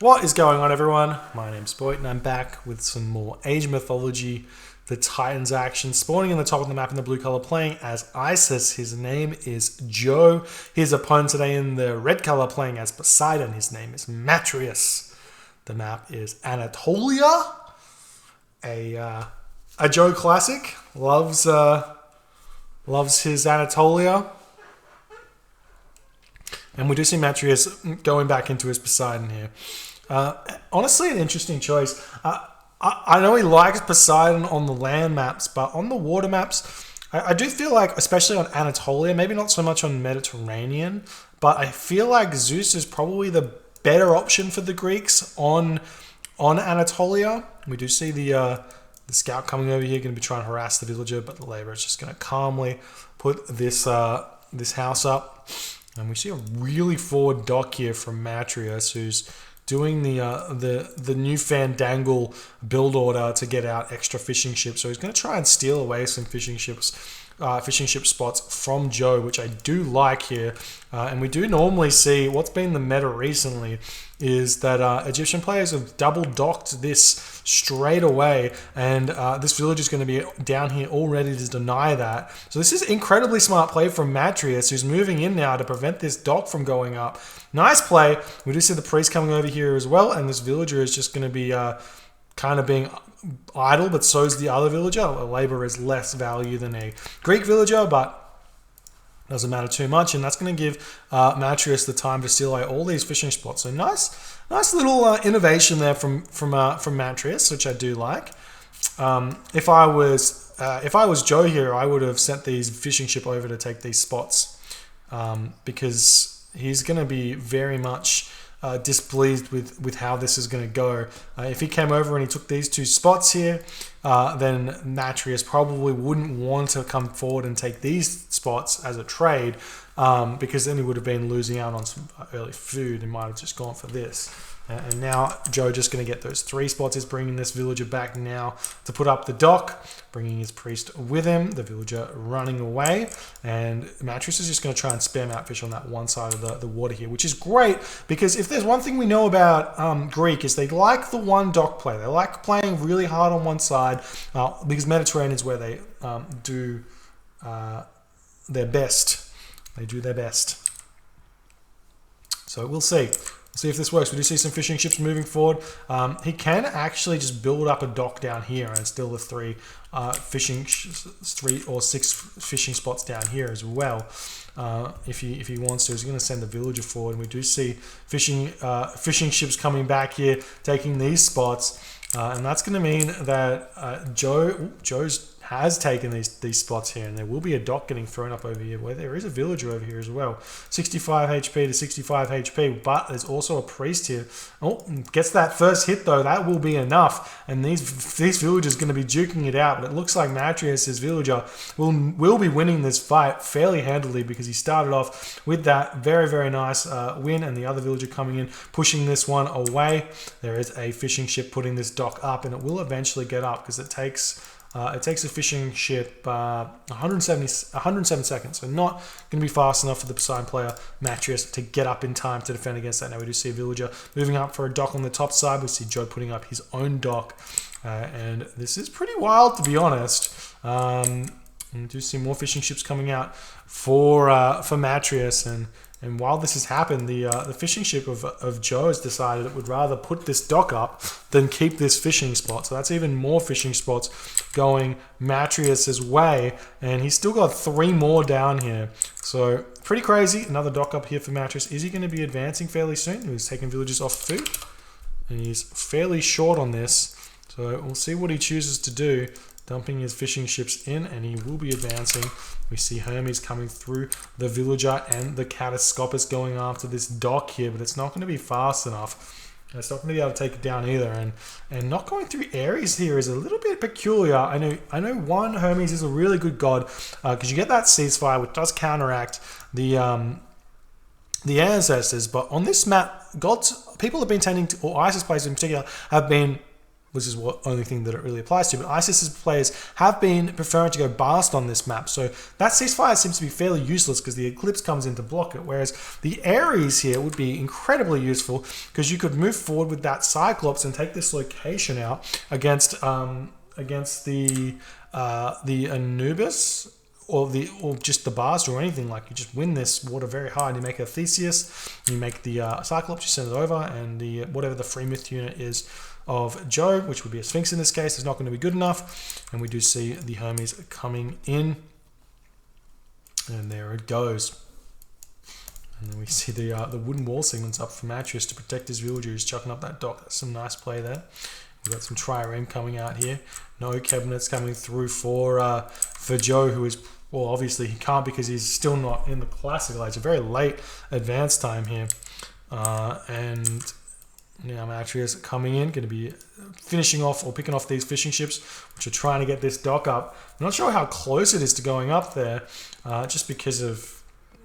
What is going on, everyone? My name's Boyd and I'm back with some more Age Mythology, the Titans action. Spawning in the top of the map in the blue color, playing as Isis. His name is Joe. His opponent today in the red color, playing as Poseidon. His name is Matreiuss. The map is Anatolia. A Joe classic. Loves his Anatolia. And we do see Matreiuss going back into his Poseidon here. Honestly, an interesting choice. I know he likes Poseidon on the land maps, but on the water maps, I do feel like, especially on Anatolia, maybe not so much on Mediterranean, but I feel like Zeus is probably the better option for the Greeks on Anatolia. We do see the scout coming over here, going to be trying to harass the villager, but the laborer is just going to calmly put this house up. And we see a really forward dock here from Matreiuss, who's doing the new Fandangle build order to get out extra fishing ships. So he's going to try and steal away some fishing ship spots from Joe, which I do like here. And we do normally see what's been the meta recently is that Egyptian players have double docked this straight away, and this village is going to be down here all ready to deny that. So this is incredibly smart play from Matreiuss, who's moving in now to prevent this dock from going up. Nice play. We do see the priest coming over here as well, and this villager is just going to be kind of being idle, but so is the other villager. A laborer is less value than a Greek villager, but doesn't matter too much, and that's going to give Matreiuss the time to steal away all these fishing spots. So nice little innovation there from Matreiuss, which I do like. If I was Joe here, I would have sent these fishing ship over to take these spots, because he's going to be very much displeased with how this is going to go. If he came over and he took these two spots here, then Matreiuss probably wouldn't want to come forward and take these spots as a trade, because then he would have been losing out on some early food and might have just gone for this. And now Joe just going to get those 3 spots. He's bringing this villager back now to put up the dock, bringing his priest with him, the villager running away, and Matreiuss is just going to try and spam out fish on that one side of the water here, which is great, because if there's one thing we know about Greek is they like the one dock play. They like playing really hard on one side, because Mediterranean is where they do their best. They do their best. So we'll see. See if this works. We do see some fishing ships moving forward. He can actually just build up a dock down here and still the 3 or 6 fishing spots down here as well. If he wants to, he's going to send the villager forward. And we do see fishing ships coming back here, taking these spots, and that's going to mean that Joe's has taken these spots here, and there will be a dock getting thrown up over here where there is a villager over here as well. 65 HP to 65 HP, but there's also a priest here. Oh, gets that first hit though. That will be enough, and these villagers going to be duking it out, but it looks like Matreiuss' villager will be winning this fight fairly handily, because he started off with that very nice win, and the other villager coming in pushing this one away. There is a fishing ship putting this dock up, and it will eventually get up because it takes a fishing ship 107 seconds, so not going to be fast enough for the Poseidon player Matreiuss to get up in time to defend against that. Now we do see a villager moving up for a dock on the top side. We see Joe putting up his own dock, and this is pretty wild, to be honest. We do see more fishing ships coming out for Matreiuss, and while this has happened, the fishing ship of Joe has decided it would rather put this dock up than keep this fishing spot. So that's even more fishing spots going Matreiuss' way, and he's still got 3 more down here. So pretty crazy. Another dock up here for Matreiuss. Is he going to be advancing fairly soon? He's taking villagers off food, and he's fairly short on this. So we'll see what he chooses to do. Dumping his fishing ships in, and he will be advancing. We see Hermes coming through the villager and the Catastropus going after this dock here, but it's not going to be fast enough. It's not going to be able to take it down either, and not going through Ares here is a little bit peculiar. I know one, Hermes is a really good god, because you get that ceasefire, which does counteract the ancestors, but on this map, people have been tending to, or Isis players in particular, have been which is what only thing that it really applies to. But ISIS's players have been preferring to go Bast on this map. So that ceasefire seems to be fairly useless because the Eclipse comes in to block it. Whereas the Ares here would be incredibly useful because you could move forward with that Cyclops and take this location out against the Anubis or just the Bast or anything. Like, you just win this water very hard. You make a Theseus, you make the Cyclops, you send it over, and the whatever the free myth unit is of Jove, which would be a Sphinx in this case, is not going to be good enough. And we do see the Hermes coming in. And there it goes. And then we see the wooden wall segments up for Matreiuss to protect his villager. He's chucking up that dock. That's some nice play there. We've got some trireme coming out here. No cabinets coming through for Joe, who is, well, obviously he can't because he's still not in the classical age. A very late advance time here. And now Matreiuss coming in, going to be finishing off or picking off these fishing ships, which are trying to get this dock up. I'm not sure how close it is to going up there, just because of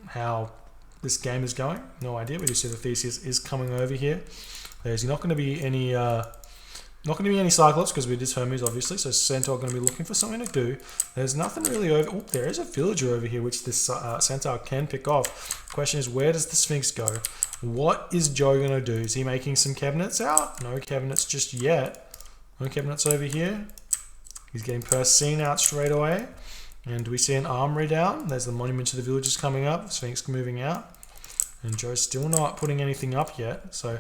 how this game is going. No idea. We do see the Theseus is coming over here. There's not going to be any Cyclops because we did Hermes, obviously. So Centaur going to be looking for something to do. There's nothing really over. Oh, there is a villager over here, which this Centaur can pick off. The question is, where does the Sphinx go? What is Joe going to do? Is he making some cabinets out? No cabinets just yet. No cabinets over here. He's getting Persine out straight away. And we see an armory down. There's the monument to the villagers coming up. Sphinx moving out. And Joe's still not putting anything up yet. So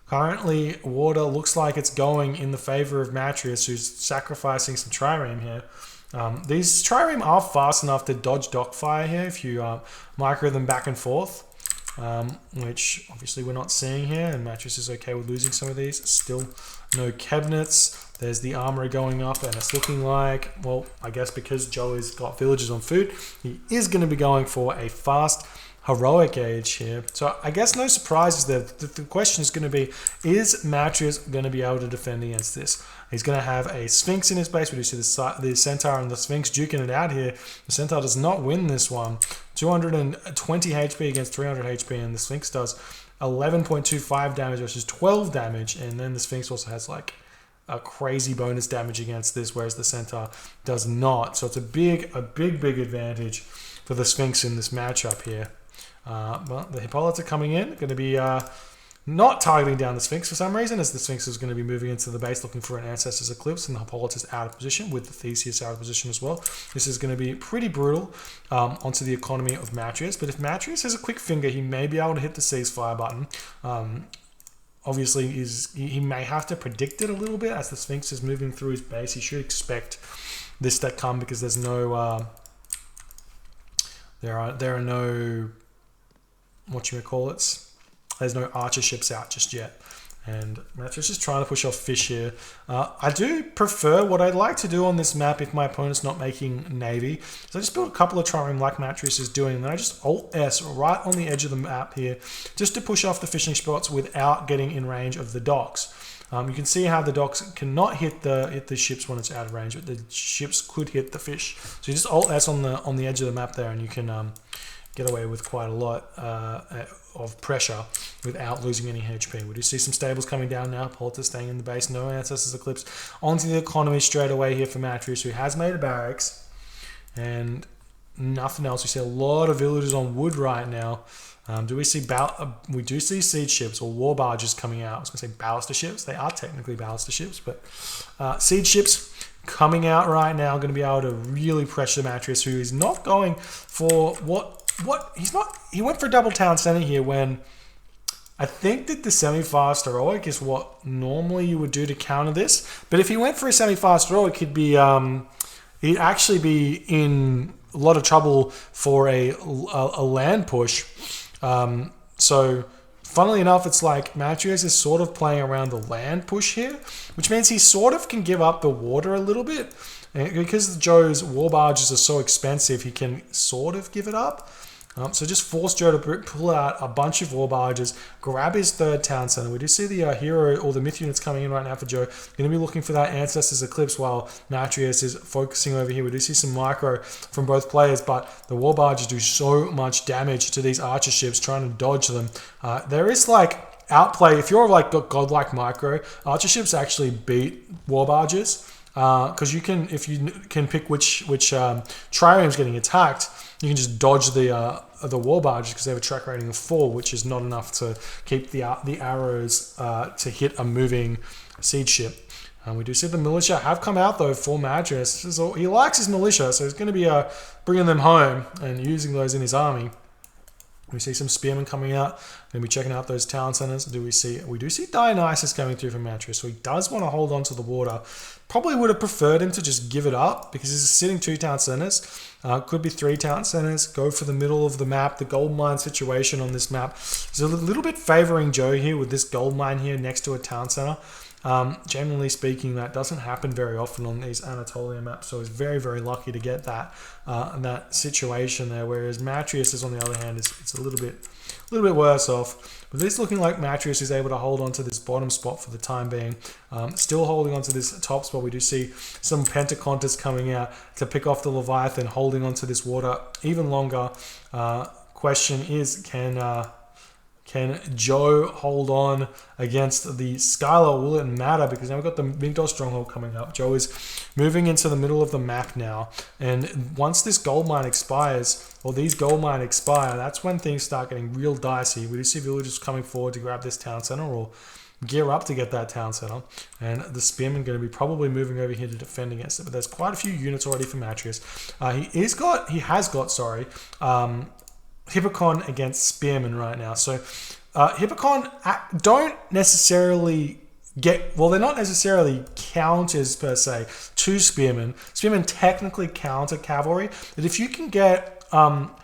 currently, water looks like it's going in the favor of Matreiuss, who's sacrificing some trireme here. These trireme are fast enough to dodge dock fire here if you micro them back and forth, which obviously we're not seeing here, and Matreiuss is okay with losing some of these. Still no cabinets. There's the armory going up, and it's looking like, well, I guess because Joe has got villagers on food, he is going to be going for a fast heroic age here. So I guess no surprises there. The question is going to be, is Matreiuss going to be able to defend against this? He's going to have a Sphinx in his base. We do see the Centaur and the Sphinx duking it out here. The Centaur does not win this one. 220 HP against 300 HP, and the Sphinx does 11.25 damage versus 12 damage, and then the Sphinx also has like a crazy bonus damage against this, whereas the Centaur does not. So it's a big advantage for the Sphinx in this matchup here. But the Hippolytes are coming in, going to be not targeting down the Sphinx for some reason, as the Sphinx is going to be moving into the base looking for an Ancestor's Eclipse, and the Hippolyte is out of position with the Theseus out of position as well. This is going to be pretty brutal onto the economy of Matreiuss, but if Matreiuss has a quick finger, he may be able to hit the ceasefire button. Obviously, he may have to predict it a little bit as the Sphinx is moving through his base. He should expect this to come because there's no there are no there's no archer ships out just yet, and Matreiuss is trying to push off fish here. I do prefer what I'd like to do on this map if my opponent's not making navy. So I just built a couple of trireme like Matreiuss is doing, and then I just Alt S right on the edge of the map here just to push off the fishing spots without getting in range of the docks. You can see how the docks cannot hit the ships when it's out of range, but the ships could hit the fish. So you just Alt S on the edge of the map there, and you can get away with quite a lot of pressure without losing any HP. We do see some stables coming down now. Polta staying in the base. No Ancestor's Eclipse. Onto the economy straight away here for Matreiuss, who has made a barracks. And nothing else. We see a lot of villagers on wood right now. We do see siege ships or war barges coming out. I was going to say ballaster ships. They are technically ballaster ships, but siege ships coming out right now, going to be able to really pressure Matreiuss, who is not going for he went for double town center here when I think that the semi-fast heroic is what normally you would do to counter this. But if he went for a semi-fast heroic, he'd actually be in a lot of trouble for a land push. So funnily enough, it's like Matreiuss is sort of playing around the land push here, which means he sort of can give up the water a little bit. And because Joe's war barges are so expensive, he can sort of give it up. So just force Joe to pull out a bunch of war barges, grab his third town center. We do see the hero or the myth units coming in right now for Joe. Going to be looking for that Ancestor's Eclipse while Matreiuss is focusing over here. We do see some micro from both players, but the war barges do so much damage to these archer ships trying to dodge them. There is like outplay. If you're like got godlike micro, archer ships actually beat war barges. Because you can, if you can pick which trireme's getting attacked, you can just dodge the war barges because they have a track rating of 4, which is not enough to keep the arrows to hit a moving siege ship. And we do see the militia have come out though for Matreiuss. He likes his militia, so he's going to be bringing them home and using those in his army. We see some spearmen coming out. Going to be checking out those town centers. We do see Dionysus coming through from Matreiuss, so he does want to hold on to the water. Probably would have preferred him to just give it up because he's sitting 2 town centers. Could be 3 town centers. Go for the middle of the map. The gold mine situation on this map is a little bit favoring Joe here with this gold mine here next to a town center. Generally speaking, that doesn't happen very often on these Anatolia maps, so he's very, very lucky to get that situation there. Whereas Matreiuss is, on the other hand, it's a little bit worse off. But it's looking like Matreiuss is able to hold on to this bottom spot for the time being. Still holding on to this top spot. We do see some Pentacontas coming out to pick off the Leviathan, holding on to this water even longer. Question is, can Joe hold on against the Skylar? Will it matter? Because now we've got the Migdol Stronghold coming up. Joe is moving into the middle of the map now. And once this gold mine expires, or these gold mine expire, that's when things start getting real dicey. We do see villagers coming forward to grab this town center or gear up to get that town center. And the spearmen going to be probably moving over here to defend against it. But there's quite a few units already for Matreiuss. He has got Hippocon against spearmen right now. So Hippocon don't necessarily they're not necessarily counters per se to spearmen. Spearmen technically counter cavalry, but if you can get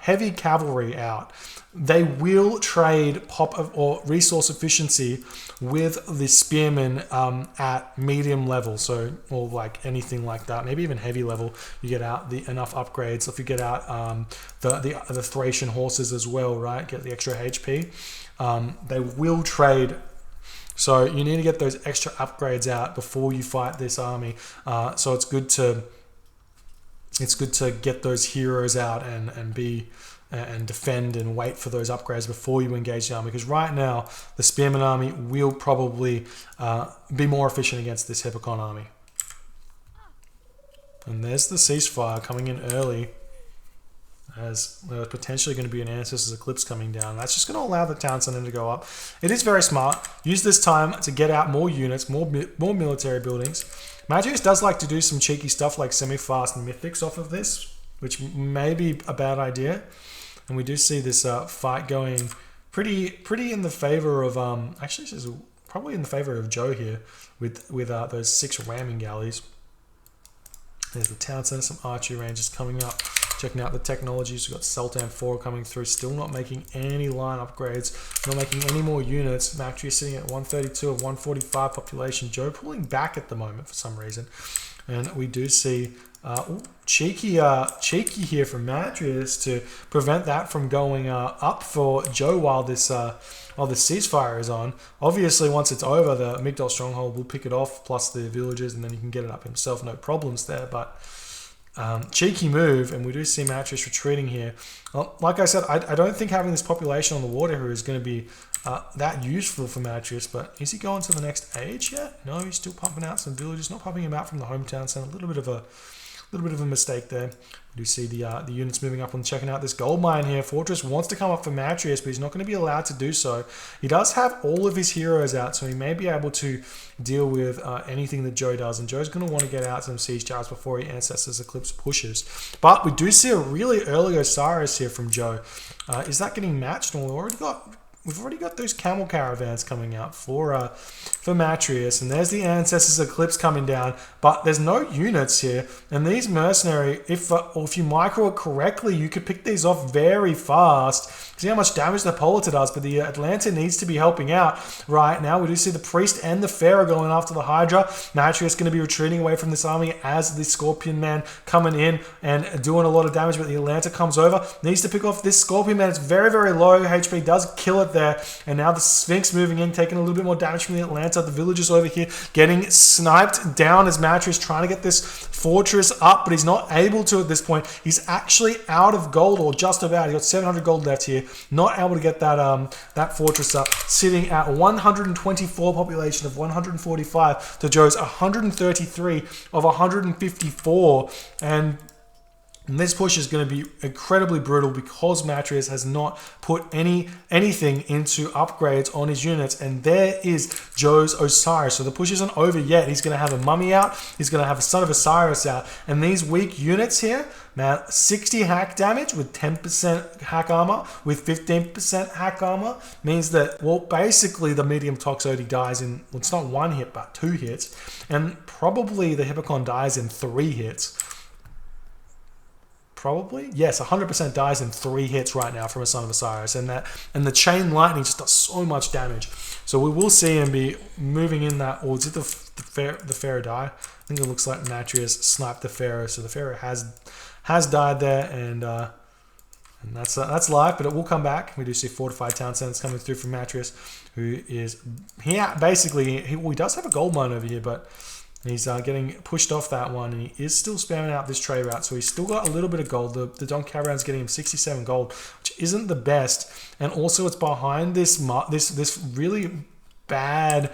heavy cavalry out, they will trade pop or resource efficiency with the spearmen at medium level, so or like anything like that, maybe even heavy level. You get out enough upgrades. If you get out the Thracian horses as well, right? Get the extra HP. They will trade. So you need to get those extra upgrades out before you fight this army. So it's good to get those heroes out and defend and wait for those upgrades before you engage the army. Because right now, the Spearman army will probably be more efficient against this Hippocon army. And there's the ceasefire coming in early, as there's potentially going to be an Ancestors Eclipse coming down. That's just going to allow the town center to go up. It is very smart. Use this time to get out more units, more military buildings. Matreiuss does like to do some cheeky stuff like semi-fast mythics off of this, which may be a bad idea. And we do see this fight going pretty in the favor of actually this is probably in the favor of Joe here with those 6 ramming galleys. There's the town center, some archery ranges coming up. Checking out the technologies. We've got Sultan 4 coming through, still not making any line upgrades, not making any more units. Matreiuss sitting at 132 of 145 population. Joe pulling back at the moment for some reason. And we do see cheeky here from Matreiuss to prevent that from going up for Joe while this ceasefire is on. Obviously, once it's over, the Migdol Stronghold will pick it off, plus the villagers, and then he can get it up himself. No problems there, but cheeky move, and we do see Matreiuss retreating here. Well, like I said, I don't think having this population on the water here is going to be that useful for Matreiuss, but is he going to the next age yet? No, he's still pumping out some villagers, not pumping him out from the hometown center. A little bit of a mistake there. We do see the units moving up and checking out this gold mine here. Fortress wants to come up for Matreiuss, but he's not going to be allowed to do so. He does have all of his heroes out, so he may be able to deal with anything that Joe does. And Joe's going to want to get out some siege towers before he Ancestors Eclipse pushes. But we do see a really early Osiris here from Joe. Is that getting matched? Well, we've already got those camel caravans coming out for Matreiuss, and there's the Ancestors Eclipse coming down, but there's no units here, and these mercenary, if you micro it correctly, you could pick these off very fast. See how much damage the Polita does, but the Atlanta needs to be helping out right now. We do see the Priest and the Pharaoh going after the Hydra. Matreiuss going to be retreating away from this army as the Scorpion Man coming in and doing a lot of damage, but the Atlanta comes over, needs to pick off this Scorpion Man. It's very, very low HP, does kill it it there. And now the Sphinx moving in, taking a little bit more damage from the Atlanta. The villagers over here getting sniped down as Matreiuss trying to get this fortress up, but he's not able to at this point. He's actually out of gold, or just about. He's got 700 gold left here. Not able to get that fortress up. Sitting at 124 population of 145 to Joe's 133 of 154. And this push is going to be incredibly brutal because Matreiuss has not put anything into upgrades on his units. And there is Joe's Osiris. So the push isn't over yet. He's going to have a mummy out. He's going to have a son of Osiris out. And these weak units here, man, 60 hack damage with 10% hack armor, with 15% hack armor, means that, well, basically the medium Toxotes dies in, well, it's not one hit, but 2 hits. And probably the Hippocon dies in 3 hits. Probably, yes, 100% dies in 3 hits right now from a Son of Osiris, and the chain lightning just does so much damage. So we will see him be moving in that. Or is it the Pharaoh die? I think it looks like Matreiuss sniped the Pharaoh, so the Pharaoh has died there, and that's live, but it will come back. We do see fortified town centers coming through from Matreiuss, who is he does have a gold mine over here, but he's getting pushed off that one, and he is still spamming out this trade route, so he's still got a little bit of gold. The Don Caravan's getting him 67 gold, which isn't the best, and also it's behind this really bad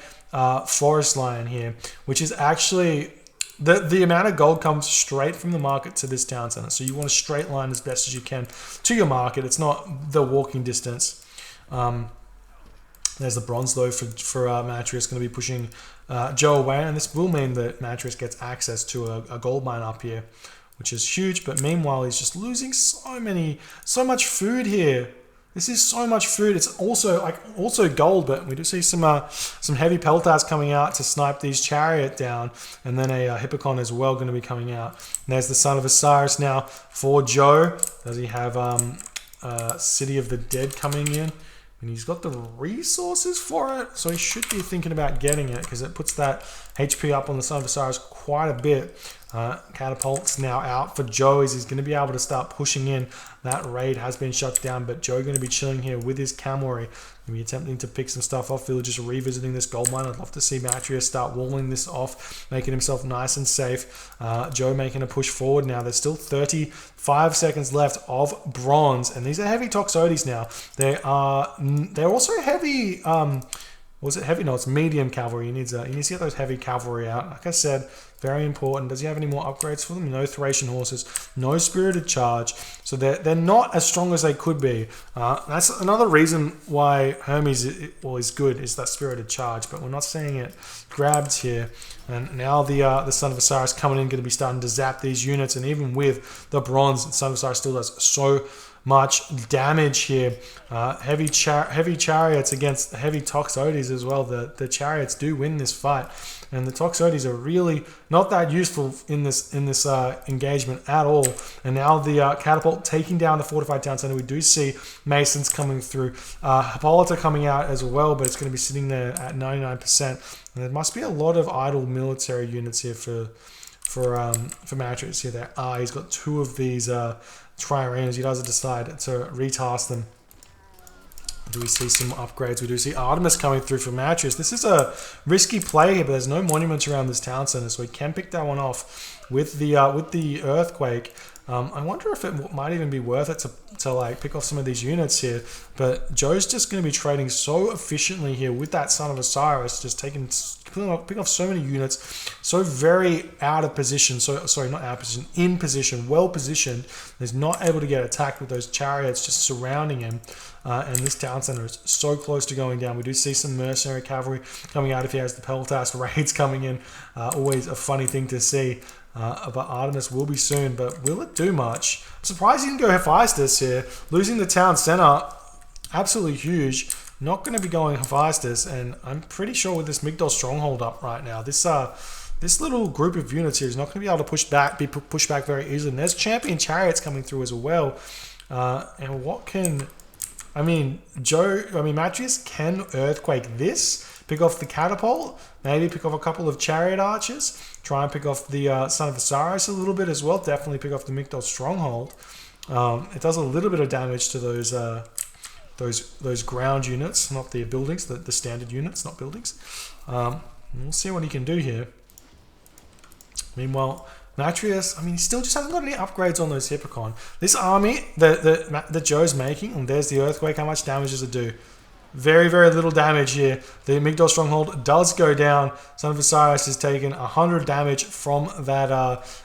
forest line here, which is actually the amount of gold comes straight from the market to this town center. So you want to straight line as best as you can to your market. It's not the walking distance. There's the bronze though for Matreiuss, going to be pushing Joe away, and this will mean that Matreiuss gets access to a gold mine up here, which is huge. But meanwhile, he's just losing so much food here. This is so much food. It's also gold, but we do see some heavy peltars coming out to snipe these chariot down, and then a Hippocon as well going to be coming out. And there's the Son of Osiris now for Joe. Does he have City of the Dead coming in? And he's got the resources for it, so he should be thinking about getting it, because it puts that HP up on the Son of Osiris quite a bit. Catapult's now out for Joe, as he's going to be able to start pushing in. That raid has been shut down, but Joe going to be chilling here with his cavalry. Going to be attempting to pick some stuff off. Villagers revisiting this gold mine. I'd love to see Matreiuss start walling this off, making himself nice and safe. Joe making a push forward now. There's still 35 seconds left of bronze, and these are heavy Toxotes now. They're also heavy. Was it heavy? No, it's medium cavalry. He needs to get those heavy cavalry out. Like I said, very important. Does he have any more upgrades for them? No Thracian horses, no spirited charge. So they're not as strong as they could be. That's another reason why Hermes is good, is that spirited charge. But we're not seeing it grabbed here. And now the Son of Osiris coming in, going to be starting to zap these units. And even with the bronze, the Son of Osiris still does so much damage here. Heavy chariots against heavy Toxotes as well. The chariots do win this fight, and the Toxotes are really not that useful in this engagement at all. And now the catapult taking down the fortified town center. We do see masons coming through. Hippolyta coming out as well, but it's going to be sitting there at 99%. And there must be a lot of idle military units here for Matreiuss here. There are. He's got 2 of these triremes. He does decide to retask them. Do we see some upgrades? We do see Artemis coming through for Matreiuss. This is a risky play here, but there's no monuments around this town center, so he can pick that one off with the earthquake. I wonder if it might even be worth it to like pick off some of these units here. But Joe's just going to be trading so efficiently here with that Son of Osiris, just picking off so many units, so very out of position. Sorry, not out of position, in position, well positioned. He's not able to get attacked with those chariots just surrounding him. And this town center is so close to going down. We do see some mercenary cavalry coming out if he has the Peltas raids coming in. Always a funny thing to see. But Artemis will be soon, but will it do much? I'm surprised he didn't go Hephaestus here. Losing the town center, absolutely huge. Not going to be going Hephaestus, and I'm pretty sure with this Migdol stronghold up right now, this little group of units here is not going to be able to be pushed back very easily. And there's champion chariots coming through as well. And what can... Matreiuss can earthquake this, pick off the catapult, maybe pick off a couple of chariot archers, try and pick off the Son of Osiris a little bit as well, definitely pick off the Migdol stronghold. It does a little bit of damage to those those ground units, not the buildings, the standard units, not buildings. We'll see what he can do here. Meanwhile, Matreiuss, I mean, he still just hasn't got any upgrades on those Hippocon. This army that Joe's making, and there's the earthquake. How much damage does it do? Very, very little damage here. The Migdol stronghold does go down. Son of Osiris has taken 100 damage from that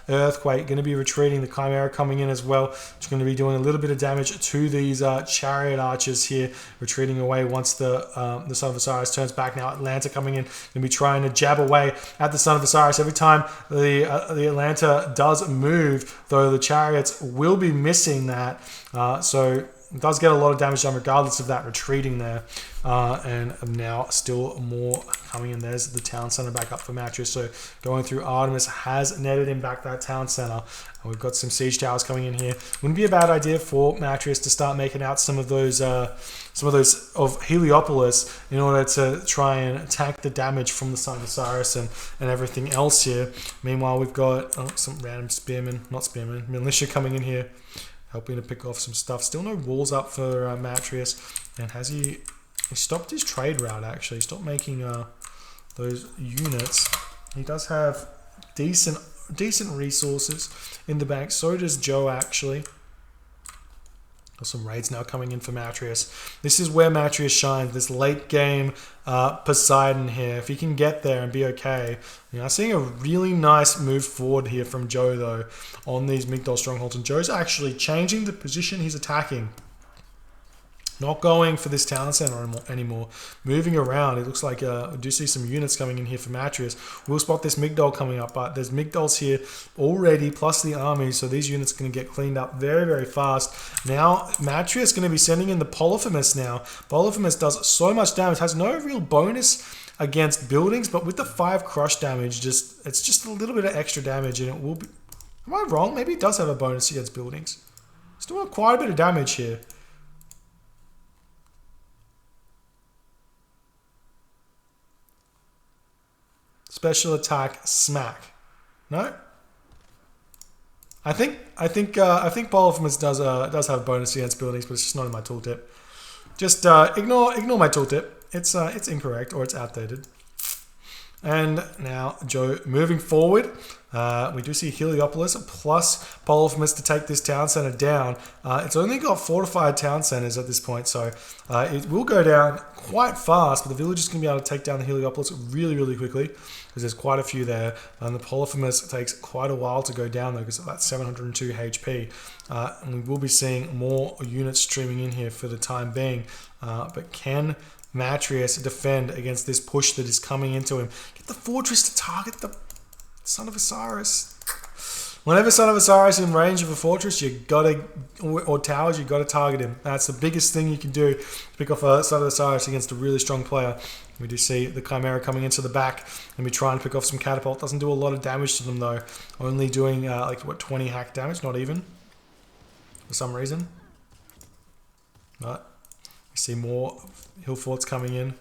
earthquake. Going to be retreating. The Chimera coming in as well. It's going to be doing a little bit of damage to these chariot archers here, retreating away once the Son of Osiris turns back. Now Atlanta coming in, going to be trying to jab away at the Son of Osiris. Every time the Atlanta does move, though, the chariots will be missing that. So it does get a lot of damage done regardless of that retreating there. And now still more coming in. There's the town center back up for Matreiuss. So going through Artemis has netted him back that town center. And we've got some siege towers coming in here. Wouldn't be a bad idea for Matreiuss to start making out some of those of Heliopolis in order to try and attack the damage from the Son of Osiris and everything else here. Meanwhile, we've got some random militia coming in here, helping to pick off some stuff. Still no walls up for Matreiuss. And has he stopped his trade route, actually? He stopped making those units. He does have decent resources in the bank. So does Joe, actually. Got some raids now coming in for Matreiuss. This is where Matreiuss shines. This late game Poseidon here. If he can get there and be okay. You know, I'm seeing a really nice move forward here from Joe, though, on these Migdol strongholds. And Joe's actually changing the position he's attacking. Not going for this town center anymore. Moving around. It looks like we do see some units coming in here for Matreiuss. We'll spot this Migdol coming up, but there's Migdols here already, plus the army, so these units are going to get cleaned up very, very fast. Now, Matreiuss is going to be sending in the Polyphemus now. Polyphemus does so much damage. Has no real bonus against buildings, but with the 5 crush damage, it's just a little bit of extra damage, and it will be... Am I wrong? Maybe it does have a bonus against buildings. It's doing quite a bit of damage here. Special attack, smack. No, I think Polyphemus does have a bonus against buildings, but it's just not in my tooltip. Just ignore my tooltip. It's incorrect or it's outdated. And now Joe moving forward. We do see Heliopolis plus Polyphemus to take this town center down. It's only got fortified town centers at this point, so it will go down quite fast, but the village is going to be able to take down the Heliopolis really, really quickly because there's quite a few there. And the Polyphemus takes quite a while to go down, though, because of that 702 HP. And we will be seeing more units streaming in here for the time being. But can Matreiuss defend against this push that is coming into him? Get the fortress to target the Son of Osiris. Whenever Son of Osiris is in range of a fortress, or towers, you gotta target him. That's the biggest thing you can do to pick off a Son of Osiris against a really strong player. We do see the Chimera coming into the back, and we try and pick off some catapult. Doesn't do a lot of damage to them though. Only doing 20 hack damage, not even, for some reason. But we see more hill forts coming in.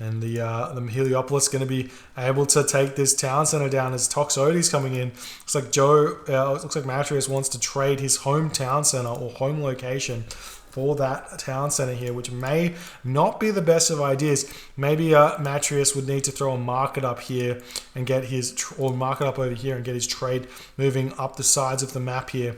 And the Heliopolis is going to be able to take this town center down as Toxotes coming in. Looks like looks like Matreiuss wants to trade his home town center or home location for that town center here, which may not be the best of ideas. Maybe Matreiuss would need to throw a market up here and get his, or market up over here and get his trade moving up the sides of the map here.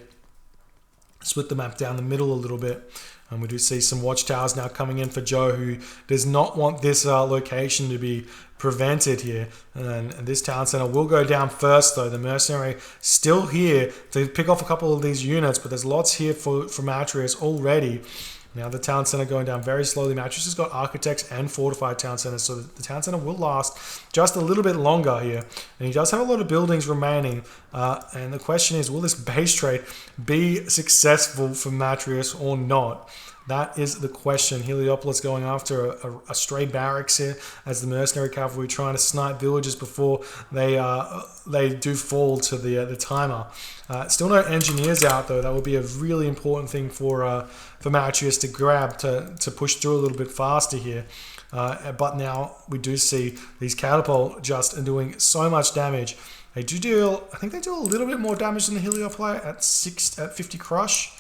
Split the map down the middle a little bit. And we do see some watchtowers now coming in for Joe, who does not want this location to be prevented here. And this town center will go down first, though. The mercenary still here to pick off a couple of these units, but there's lots here for Matreiuss already. Now the town center going down very slowly. Matreiuss has got architects and fortified town centers, so the town center will last just a little bit longer here. And he does have a lot of buildings remaining. And the question is, will this base trade be successful for Matreiuss or not? That is the question. Heliopolis going after a stray barracks here as the mercenary cavalry trying to snipe villages before they do fall to the timer. Still no engineers out though. That would be a really important thing for Matreiuss to grab to push through a little bit faster here. But now we do see these catapult just doing so much damage. They do deal, I think they do a little bit more damage than the Heliopolis at 50 crush.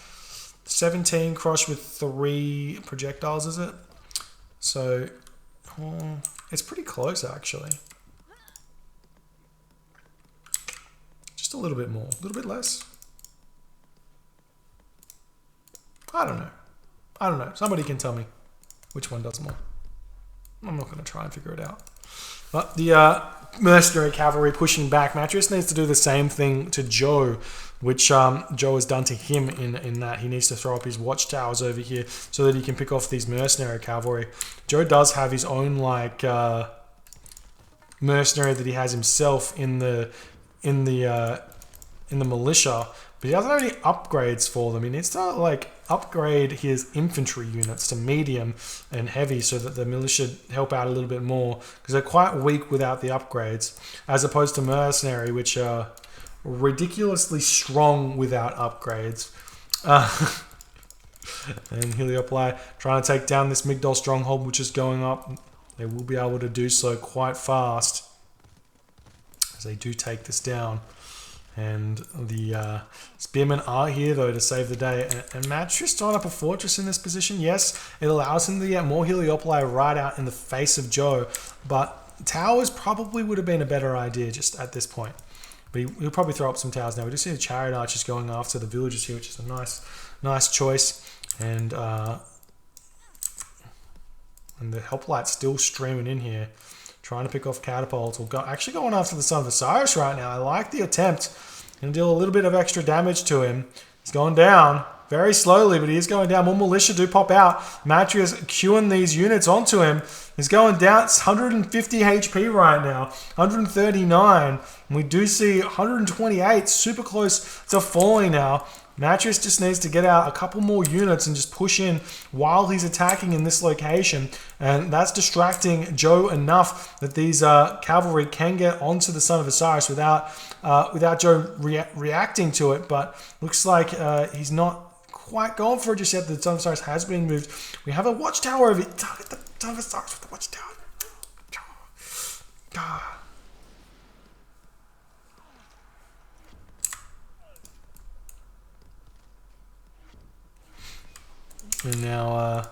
17 crush with 3 projectiles, is it? So it's pretty close, actually. Just a little bit more, a little bit less. I don't know. Somebody can tell me which one does more. I'm not going to try and figure it out. But the mercenary cavalry pushing back. Matreiuss needs to do the same thing to Joe, which Joe has done to him in that he needs to throw up his watchtowers over here so that he can pick off these mercenary cavalry. Joe does have his own like mercenary that he has himself in the militia, but he doesn't have any upgrades for them. He needs to like upgrade his infantry units to medium and heavy so that the militia help out a little bit more, because they're quite weak without the upgrades, as opposed to mercenary, which are ridiculously strong without upgrades. And Heliopoli trying to take down this Migdol stronghold, which is going up. They will be able to do so quite fast as they do take this down. And the spearmen are here, though, to save the day. And Matreiuss throwing up a fortress in this position. Yes, it allows him to get more Heliopoli right out in the face of Joe. But towers probably would have been a better idea just at this point. But he'll probably throw up some towers now. We do see the chariot archers going after the villagers here, which is a nice choice. And the hoplites still streaming in here, trying to pick off catapults. Actually going after the Son of Osiris right now. I like the attempt. Going to deal a little bit of extra damage to him. He's going down very slowly, but he is going down. More militia do pop out. Matreiuss queuing these units onto him. He's going down. It's 150 HP right now. 139. And we do see 128. Super close to falling now. Matreiuss just needs to get out a couple more units and just push in while he's attacking in this location. And that's distracting Joe enough that these cavalry can get onto the Son of Osiris without Joe reacting to it. But looks like he's not quite going for it just yet. The Son of Osiris has been moved. We have a watchtower over here. Target the Son of Osiris with the watchtower. And now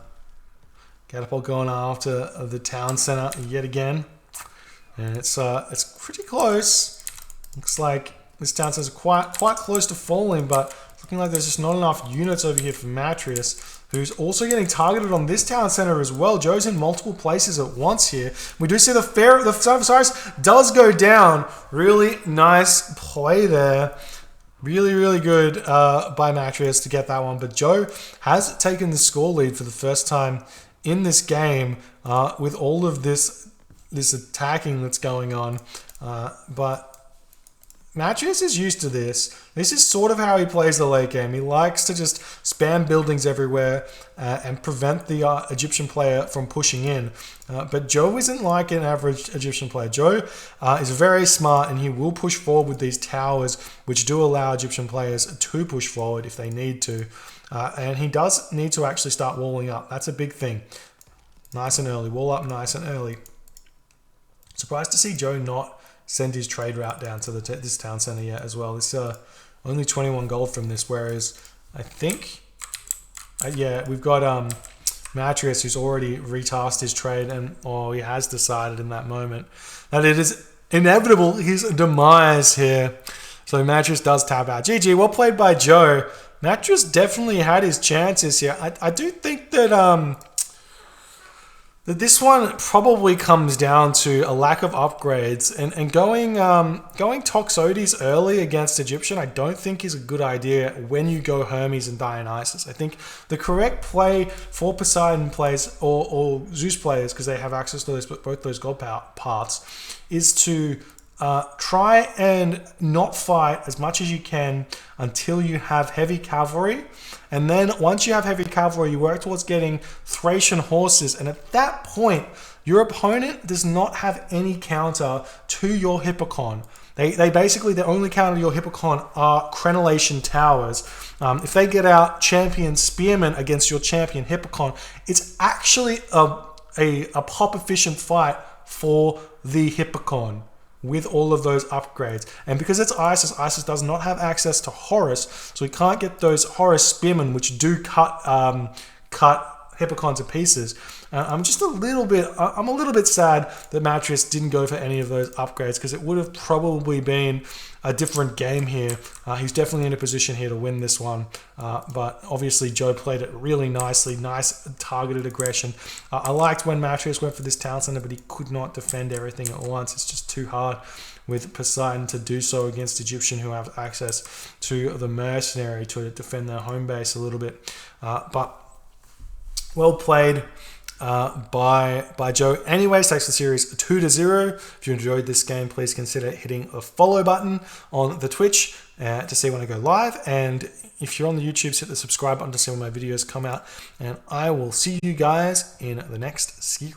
catapult going after the town center yet again, and it's pretty close. Looks like this town center is quite close to falling, but looking like there's just not enough units over here for Matreiuss, who's also getting targeted on this town center as well. Joe's in multiple places at once here. We do see the Son of Osiris does go down. Really nice play there. Really, really good by Matreiuss to get that one. But Joe has taken the score lead for the first time in this game with all of this attacking that's going on. But Matreiuss is used to this. This is sort of how he plays the late game. He likes to just spam buildings everywhere and prevent the Egyptian player from pushing in. But Joe isn't like an average Egyptian player. Joe is very smart, and he will push forward with these towers, which do allow Egyptian players to push forward if they need to. And he does need to actually start walling up. That's a big thing. Nice and early. Wall up nice and early. Surprised to see Joe not send his trade route down to this town center yet as well. This only 21 gold from this, whereas I think, yeah, we've got Matreiuss, who's already retasked his trade, and he has decided in that moment that it is inevitable his demise here. So Matreiuss does tap out. GG, well played by Joe. Matreiuss definitely had his chances here. I do think that that this one probably comes down to a lack of upgrades, and going Toxotes early against Egyptian I don't think is a good idea when you go Hermes and Dionysus. I think the correct play for Poseidon players or Zeus players, because they have access to both those god parts, is to try and not fight as much as you can until you have heavy cavalry. And then once you have heavy cavalry, you work towards getting Thracian horses. And at that point, your opponent does not have any counter to your Hippocon. They basically, the only counter to your Hippocon are crenellation towers. If they get out champion spearmen against your champion Hippocon, it's actually a pop efficient fight for the Hippocon. with all of those upgrades. And because it's Isis does not have access to Horus, so we can't get those Horus Spearmen, which do cut Hippocon to pieces. I'm a little bit sad that Matreiuss didn't go for any of those upgrades, because it would have probably been a different game here. He's definitely in a position here to win this one, but obviously Joe played it really nicely, nice targeted aggression. I liked when Matreiuss went for this town center, but he could not defend everything at once. It's just too hard with Poseidon to do so against Egyptian, who have access to the mercenary to defend their home base a little bit. But well played by Joe. Anyways, takes the series 2-0. If you enjoyed this game, please consider hitting the follow button on the Twitch to see when I go live. And if you're on the YouTube, hit the subscribe button to see when my videos come out. And I will see you guys in the next series.